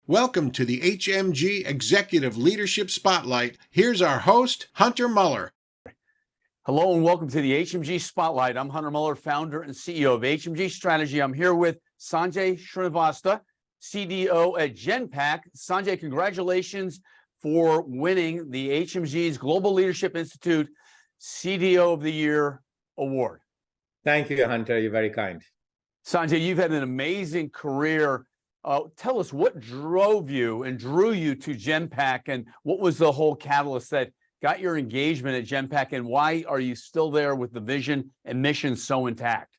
Welcome to the HMG Executive Leadership Spotlight. Here's our host, Hunter Muller. Hello and welcome to the HMG Spotlight. I'm Hunter Muller, founder and CEO of HMG Strategy. I'm here with Sanjay Srivastava, CDO at Genpact. Sanjay, congratulations for winning the HMG's Global Leadership Institute CDO of the Year award. Thank you, Hunter. You're very kind. Sanjay, you've had an amazing career. Tell us what drove you and drew you to Genpact, and what was the whole catalyst that got your engagement at Genpact, and why are you still there with the vision and mission so intact?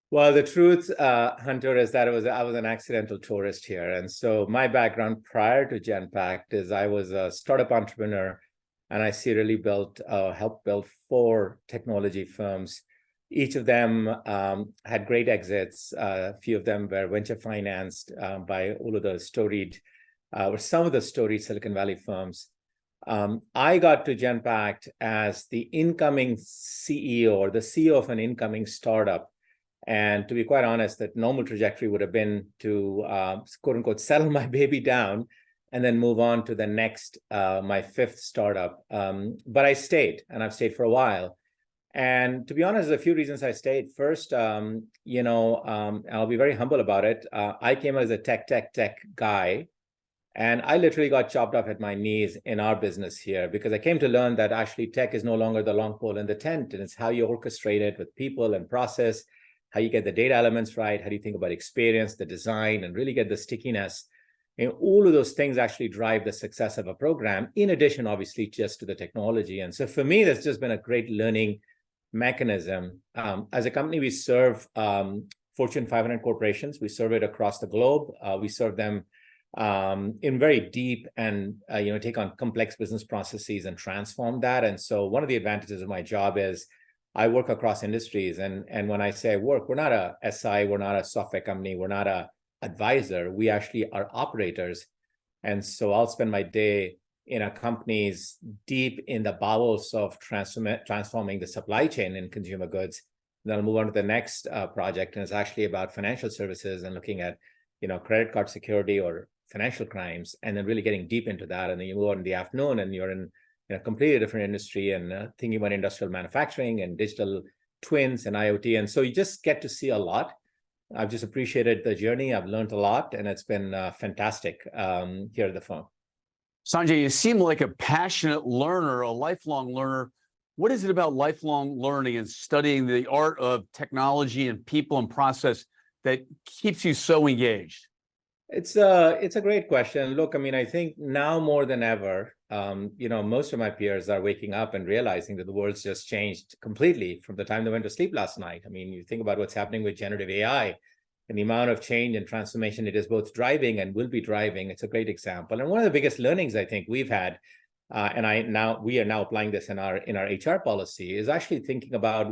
Well, the truth, Hunter, is that I was an accidental tourist here. And so my background prior to Genpact is I was a startup entrepreneur, and I serially helped build 4 technology firms. Each of them had great exits. A few of them were venture financed by all of the storied, or some of the storied Silicon Valley firms. I got to Genpact as the incoming CEO or the CEO of an incoming startup. And to be quite honest, that normal trajectory would have been to, quote unquote, settle my baby down and then move on to the next, my 5th startup. But I stayed, and I've stayed for a while. And to be honest, there's a few reasons I stayed. First, I'll be very humble about it. I came as a tech guy, and I literally got chopped off at my knees in our business here, because I came to learn that actually tech is no longer the long pole in the tent, and it's how you orchestrate it with people and process, how you get the data elements right, how do you think about experience, the design, and really get the stickiness. And all of those things actually drive the success of a program, in addition, obviously, just to the technology. And so for me, that's just been a great learning mechanism. As a company, we serve Fortune 500 corporations. We serve it across the globe. We serve them in very deep and take on complex business processes and transform that. And so one of the advantages of my job is I work across industries. And when I say work, we're not a SI, we're not a software company, we're not a advisor. We actually are operators. And so I'll spend my day in a company's deep in the bowels of transforming the supply chain in consumer goods. Then I'll move on to the next project, and it's actually about financial services and looking at, credit card security or financial crimes, and then really getting deep into that. And then you move on in the afternoon, and you're in a completely different industry and thinking about industrial manufacturing and digital twins and IoT. And so you just get to see a lot. I've just appreciated the journey. I've learned a lot, and it's been fantastic here at the firm. Sanjay, you seem like a passionate learner, a lifelong learner. What is it about lifelong learning and studying the art of technology and people and process that keeps you so engaged? It's a great question. Look, I think now more than ever, most of my peers are waking up and realizing that the world's just changed completely from the time they went to sleep last night. You think about what's happening with generative AI and the amount of change and transformation it is both driving and will be driving. It's a great example. And one of the biggest learnings I think we've had, we are now applying this in our HR policy, is actually thinking about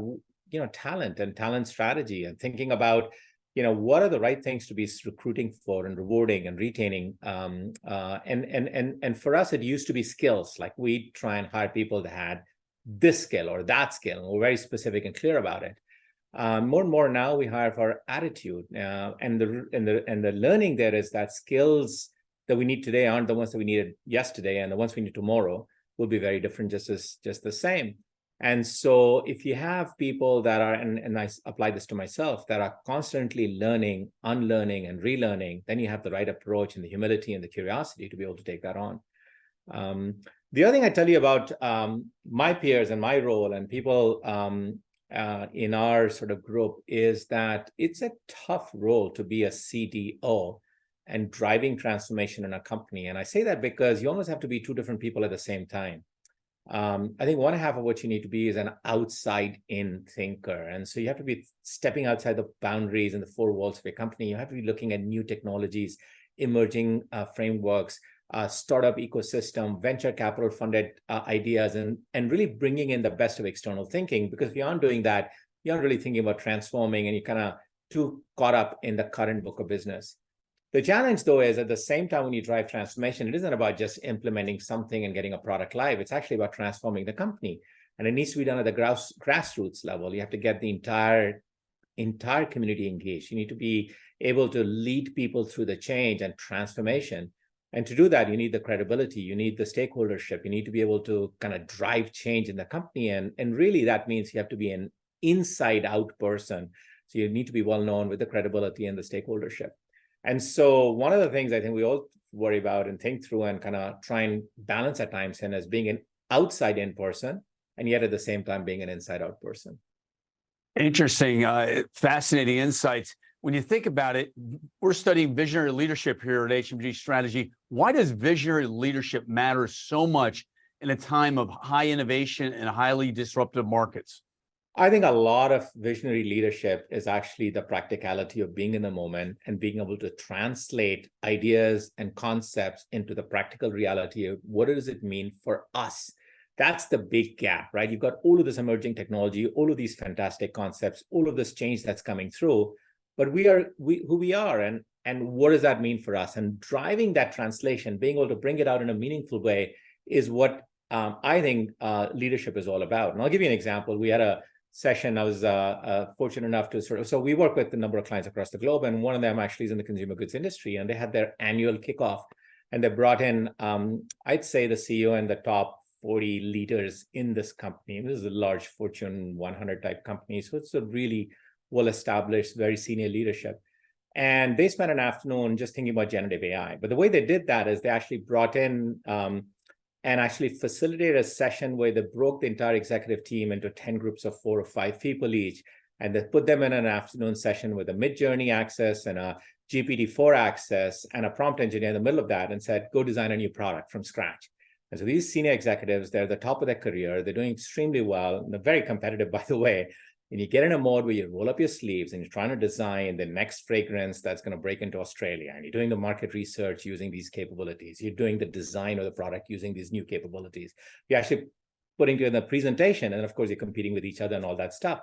talent and talent strategy, and thinking about what are the right things to be recruiting for and rewarding and retaining. And for us, it used to be skills. Like we try and hire people that had this skill or that skill, and we're very specific and clear about it. More and more now we hire for attitude, and the learning there is that skills that we need today aren't the ones that we needed yesterday, and the ones we need tomorrow will be very different, just the same. And so if you have people that are, and I apply this to myself, that are constantly learning, unlearning, and relearning, then you have the right approach and the humility and the curiosity to be able to take that on. The other thing I tell you about my peers and my role and people in our sort of group is that it's a tough role to be a CDO and driving transformation in a company. And I say that because you almost have to be 2 different people at the same time. I think one half of what you need to be is an outside-in thinker. And so you have to be stepping outside the boundaries and the 4 walls of your company. You have to be looking at new technologies, emerging frameworks, startup ecosystem, venture capital funded ideas, and really bringing in the best of external thinking. Because if you aren't doing that, you aren't really thinking about transforming, and you're kind of too caught up in the current book of business. The challenge, though, is at the same time when you drive transformation, it isn't about just implementing something and getting a product live. It's actually about transforming the company. And it needs to be done at the grassroots level. You have to get the entire community engaged. You need to be able to lead people through the change and transformation And to do that, you need the credibility, you need the stakeholdership, you need to be able to kind of drive change in the company. And really that means you have to be an inside out person. So you need to be well known with the credibility and the stakeholdership. And so one of the things I think we all worry about and think through and kind of try and balance at times in as being an outside in person, and yet at the same time being an inside out person. Interesting, fascinating insights. When you think about it, we're studying visionary leadership here at HMG Strategy. Why does visionary leadership matter so much in a time of high innovation and highly disruptive markets? I think a lot of visionary leadership is actually the practicality of being in the moment and being able to translate ideas and concepts into the practical reality of what does it mean for us. That's the big gap, right? You've got all of this emerging technology, all of these fantastic concepts, all of this change that's coming through. But who we are and what does that mean for us? And driving that translation, being able to bring it out in a meaningful way is what I think leadership is all about. And I'll give you an example. We had a session. I was fortunate enough to so we work with a number of clients across the globe, and one of them actually is in the consumer goods industry, and they had their annual kickoff, and they brought in, I'd say, the CEO and the top 40 leaders in this company. This is a large Fortune 100 type company, so it's a really well-established, very senior leadership. And they spent an afternoon just thinking about generative AI. But the way they did that is they actually brought in and actually facilitated a session where they broke the entire executive team into 10 groups of 4 or 5 people each. And they put them in an afternoon session with a mid-journey access and a GPT-4 access and a prompt engineer in the middle of that, and said, go design a new product from scratch. And so these senior executives, they're at the top of their career. They're doing extremely well. They're very competitive, by the way. And you get in a mode where you roll up your sleeves and you're trying to design the next fragrance that's going to break into Australia. And you're doing the market research using these capabilities. You're doing the design of the product using these new capabilities. You're actually putting together a presentation. And of course, you're competing with each other and all that stuff.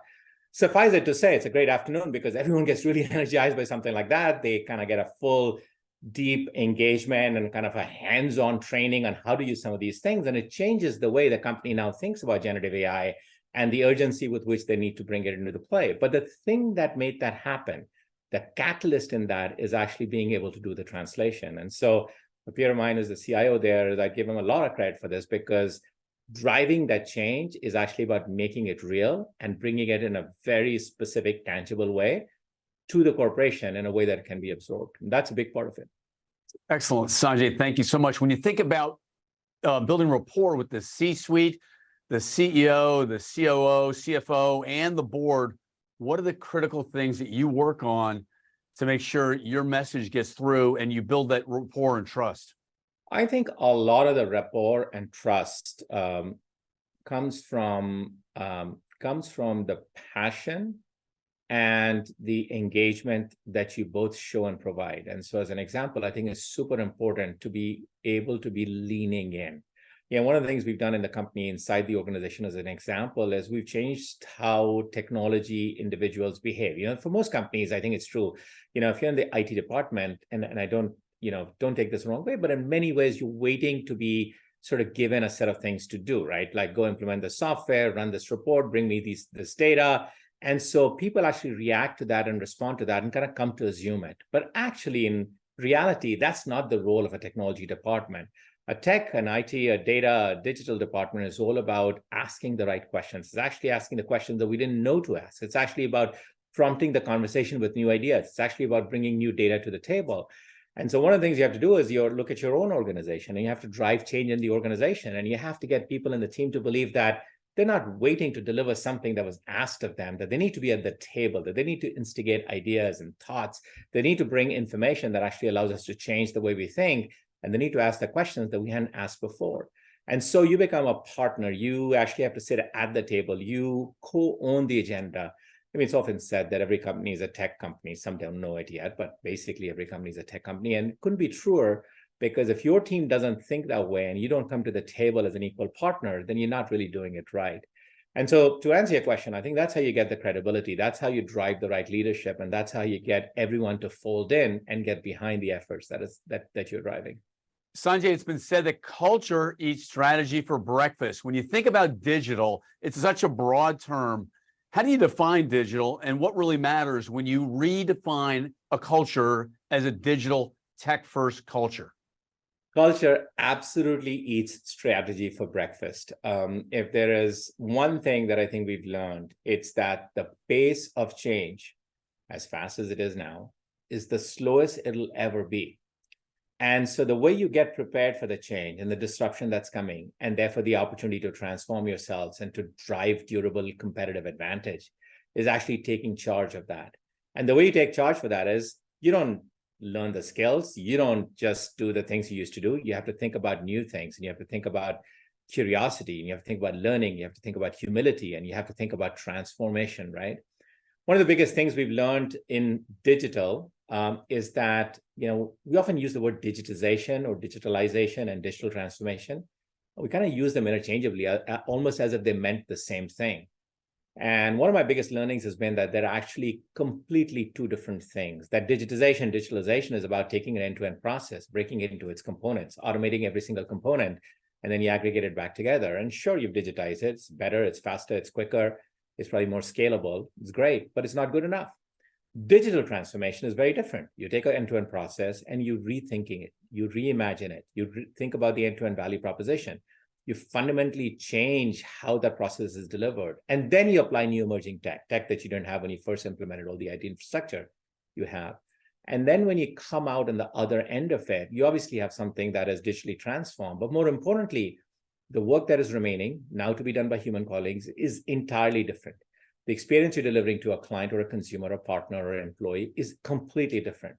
Suffice it to say, it's a great afternoon because everyone gets really energized by something like that. They kind of get a full, deep engagement and kind of a hands-on training on how to use some of these things. And it changes the way the company now thinks about generative AI and the urgency with which they need to bring it into the play. But the thing that made that happen, the catalyst in that, is actually being able to do the translation. And so a peer of mine is the CIO there. I give him a lot of credit for this, because driving that change is actually about making it real and bringing it in a very specific, tangible way to the corporation in a way that can be absorbed. And that's a big part of it. Excellent, Sanjay. Thank you so much. When you think about building rapport with the C-suite, the CEO, the COO, CFO, and the board, what are the critical things that you work on to make sure your message gets through and you build that rapport and trust? I think a lot of the rapport and trust comes from the passion and the engagement that you both show and provide. And so as an example, I think it's super important to be able to be leaning in. Yeah, one of the things we've done in the company inside the organization as an example is we've changed how technology individuals behave. For most companies, I think it's true. If you're in the IT department, and I don't take this the wrong way, but in many ways, you're waiting to be sort of given a set of things to do, right? Like go implement the software, run this report, bring me this data. And so people actually react to that and respond to that and kind of come to assume it. But actually, in reality, that's not the role of a technology department. A tech, an IT, a data, a digital department is all about asking the right questions. It's actually asking the questions that we didn't know to ask. It's actually about prompting the conversation with new ideas. It's actually about bringing new data to the table. And so one of the things you have to do is look at your own organization, and you have to drive change in the organization. And you have to get people in the team to believe that they're not waiting to deliver something that was asked of them, that they need to be at the table, that they need to instigate ideas and thoughts. They need to bring information that actually allows us to change the way we think. And they need to ask the questions that we hadn't asked before. And so you become a partner. You actually have to sit at the table. You co-own the agenda. I mean, it's often said that every company is a tech company. Some don't know it yet, but basically every company is a tech company. And it couldn't be truer, because if your team doesn't think that way and you don't come to the table as an equal partner, then you're not really doing it right. And so to answer your question, I think that's how you get the credibility. That's how you drive the right leadership. And that's how you get everyone to fold in and get behind the efforts that you're driving. Sanjay, it's been said that culture eats strategy for breakfast. When you think about digital, it's such a broad term. How do you define digital, and what really matters when you redefine a culture as a digital tech-first culture? Culture absolutely eats strategy for breakfast. If there is one thing that I think we've learned, it's that the pace of change, as fast as it is now, is the slowest it'll ever be. And so the way you get prepared for the change and the disruption that's coming, and therefore the opportunity to transform yourselves and to drive durable competitive advantage, is actually taking charge of that. And the way you take charge for that is you don't learn the skills. You don't just do the things you used to do. You have to think about new things, and you have to think about curiosity, and you have to think about learning. You have to think about humility, and you have to think about transformation, right? One of the biggest things we've learned in digital is that, we often use the word digitization or digitalization and digital transformation. We kind of use them interchangeably, almost as if they meant the same thing. And one of my biggest learnings has been that they're actually completely two different things. That digitalization is about taking an end-to-end process, breaking it into its components, automating every single component, and then you aggregate it back together. And sure, you've digitized it. It's better, it's faster, it's quicker, it's probably more scalable. It's great, but it's not good enough. Digital transformation is very different. You take an end-to-end process and you rethinking it, you reimagine it, you think about the end-to-end value proposition. You fundamentally change how that process is delivered. And then you apply new emerging tech that you didn't have when you first implemented all the IT infrastructure you have. And then when you come out on the other end of it, you obviously have something that is digitally transformed. But more importantly, the work that is remaining now to be done by human colleagues is entirely different. The experience you're delivering to a client or a consumer, a partner or an employee is completely different.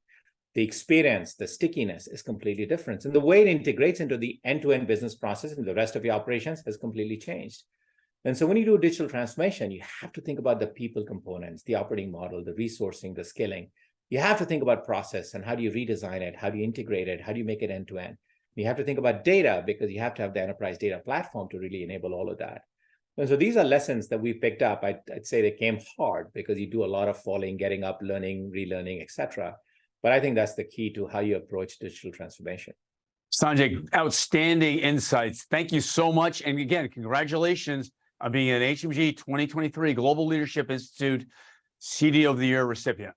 The experience, the stickiness is completely different. And the way it integrates into the end-to-end business process and the rest of your operations has completely changed. And so when you do digital transformation, you have to think about the people components, the operating model, the resourcing, the skilling. You have to think about process and how do you redesign it? How do you integrate it? How do you make it end-to-end? You have to think about data because you have to have the enterprise data platform to really enable all of that. And so these are lessons that we picked up. I'd say they came hard because you do a lot of falling, getting up, learning, relearning, etc. But I think that's the key to how you approach digital transformation. Sanjay, outstanding insights. Thank you so much. And again, congratulations on being an HMG 2023 Global Leadership Institute CDO of the Year recipient.